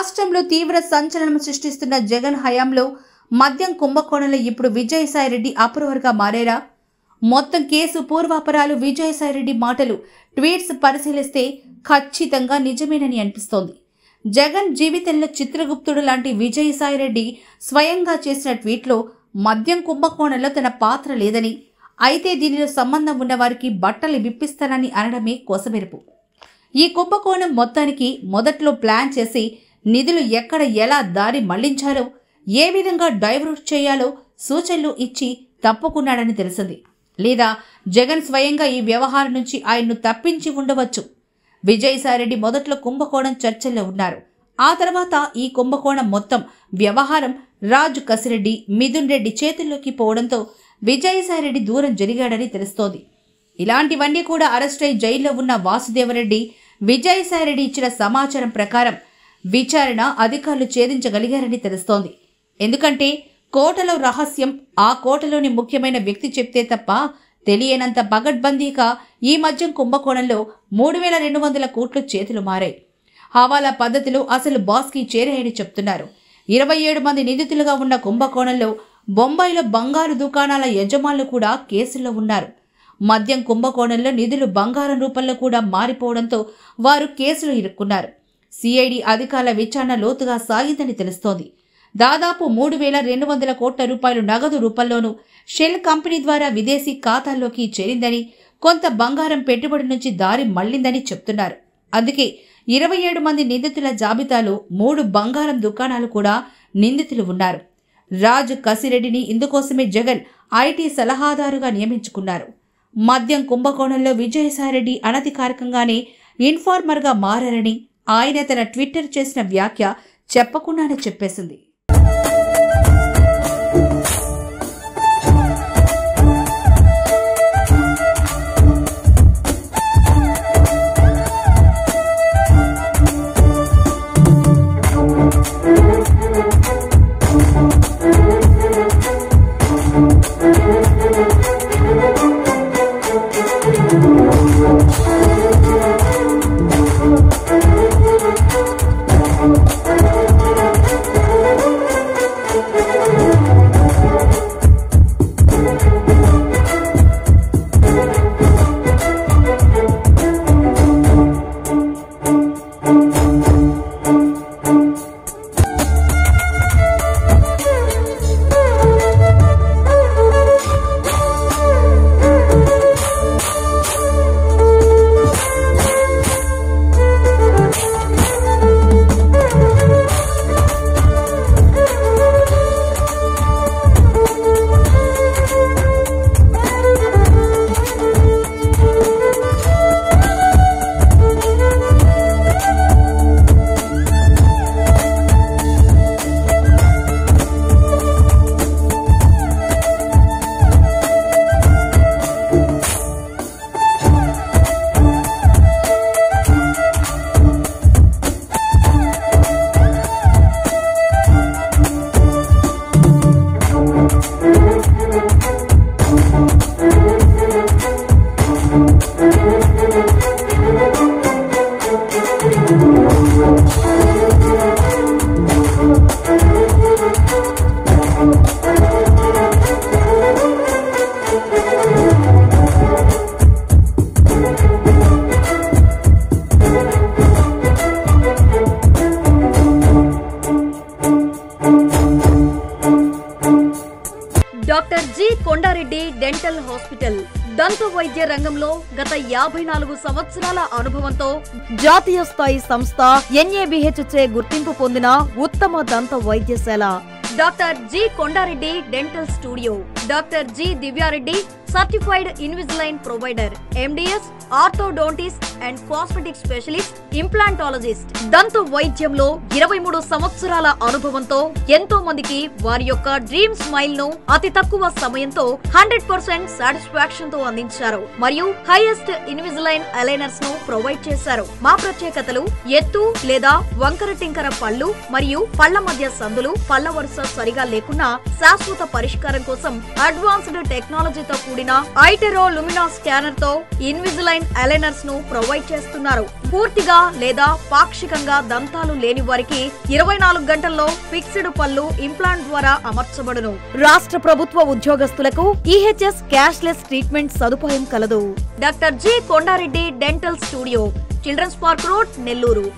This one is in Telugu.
రాష్ట్రంలో తీవ్ర సంచలనం సృష్టిస్తున్న జగన్ హయాంలో మద్యం కుంభకోణంలో ఇప్పుడు విజయసాయిరెడ్డి అప్రూవర్గా మారేరా? మొత్తం కేసు పూర్వాపరాలు విజయసాయిరెడ్డి మాటలు, ట్వీట్స్ పరిశీలిస్తే ఖచ్చితంగా నిజమేనని అనిపిస్తోంది. జగన్ జీవితంలో చిత్రగుప్తుడు లాంటి విజయసాయిరెడ్డి స్వయంగా చేసిన ట్వీట్లో మద్యం కుంభకోణంలో తన పాత్ర లేదని, అయితే దీనిలో సంబంధం ఉన్నవారికి బట్టలు విప్పిస్తానని అనడమే కొసమెరుపు. ఈ కుంభకోణం మొత్తానికి మొదట్లో ప్లాన్ చేసి నిధులు ఎక్కడ ఎలా దారి మళ్లించాలో, ఏ విధంగా డైవర్ట్ చేయాలో సూచనలు ఇచ్చి తప్పుకున్నాడని తెలిసింది. లేదా జగన్ స్వయంగా ఈ వ్యవహారం నుంచి ఆయన్ను తప్పించి ఉండవచ్చు. విజయసాయిరెడ్డి మొదట్లో కుంభకోణం చర్చల్లో ఉన్నారు. ఆ తర్వాత ఈ కుంభకోణం మొత్తం వ్యవహారం రాజు కసిరెడ్డి, మిథున్ రెడ్డి చేతుల్లోకి పోవడంతో విజయసాయిరెడ్డి దూరం జరిగాడని తెలుస్తోంది. ఇలాంటివన్నీ కూడా అరెస్ట్ అయి జైల్లో ఉన్న వాసుదేవరెడ్డి, విజయసాయిరెడ్డి ఇచ్చిన సమాచారం ప్రకారం విచారణ అధికారులు ఛేదించగలిగారని తెలుస్తోంది. ఎందుకంటే కోటలో రహస్యం ఆ కోటలోని ముఖ్యమైన వ్యక్తి చెప్తే తప్ప తెలియనంత పగడ్బందీగా ఈ మద్యం కుంభకోణంలో 3200 కోట్లు చేతులు మారాయి. హవాలా పద్ధతిలో అసలు బాస్కి చేరాయని చెప్తున్నారు. 27 మంది నిందితులుగా ఉన్న కుంభకోణంలో బొంబాయిలో బంగారు దుకాణాల యజమానులు కూడా కేసుల్లో ఉన్నారు. మద్యం కుంభకోణంలో నిధులు బంగారం రూపంలో కూడా మారిపోవడంతో వారు కేసులు ఇరుక్కున్నారు. సిఐడి అధికారుల విచారణ లోతుగా సాగిందని తెలుస్తోంది. దాదాపు 3200 కోట్ల రూపాయలు నగదు రూపంలోనూ షెల్ కంపెనీ ద్వారా విదేశీ ఖాతాల్లోకి చేరిందని, కొంత బంగారం పెట్టుబడి నుంచి దారి మళ్లిందని చెప్తున్నారు. అందుకే 27 మంది నిందితుల జాబితాలో 3 బంగారం దుకాణాలు కూడా నిందితులు ఉన్నారు. రాజు కసిరెడ్డిని ఇందుకోసమే జగన్ ఐటీ సలహాదారుగా నియమించుకున్నారు. మద్యం కుంభకోణంలో విజయసాయిరెడ్డి అనధికారికంగానే ఇన్ఫార్మర్గా మారారని ఆయన తన ట్విట్టర్ చేసిన వ్యాఖ్య చెప్పకుండానే చెప్పేసింది. Doctor G Kondareddy dental hospital దంత వైద్య రంగంలో గత 54 సంవత్సరాల అనుభవంతో జాతీయ స్థాయి సంస్థ NABHచే గుర్తింపు పొందిన ఉత్తమ దంత వైద్యశాల doctor G Kondareddy dental studio. Doctor G Divya Reddy certified Invisalign provider, MDS orthodontist and cosmetic specialist, implantologist. దంత వైద్యంలో 23 సంవత్సరాల అనుభవంతో ఎంతో మందికి వారి యొక్క డ్రీమ్ స్మైల్ ను అతి తక్కువ సమయంతో 100% సాటిస్ఫాక్షన్ తో అందించారు. మరియు హైయెస్ట్ ఇన్విజిలైన్ అలైనర్స్ ను ప్రొవైడ్ చేశారు. మా ప్రత్యేకతలు ఎత్తు లేదా వంకర టింకర పళ్ళు మరియు పళ్ల మధ్య సందులు, పళ్ల వరుస సరిగా లేకున్నా శాశ్వత పరిష్కారం కోసం అడ్వాన్స్డ్ టెక్నాలజీతో కూడిన కూడిన ఐటెరో లుమినా స్కానర్ తో ఇన్విజిలైన్ అలైనర్స్ ను ప్రొవైడ్ చేస్తున్నారు. పూర్తిగా లేదా పాక్షికంగా దంతాలు లేని వారికి 24 గంటల్లో ఫిక్స్డ్ పళ్ళు ఇంప్లాంట్ ద్వారా అమర్చబడును. రాష్ట్ర ప్రభుత్వ ఉద్యోగస్తులకు ఈహెచ్ఎస్ క్యాష్లెస్ ట్రీట్మెంట్ సదుపాయం కలదు. Doctor G Kondareddy dental studio, children's park road, Nellore.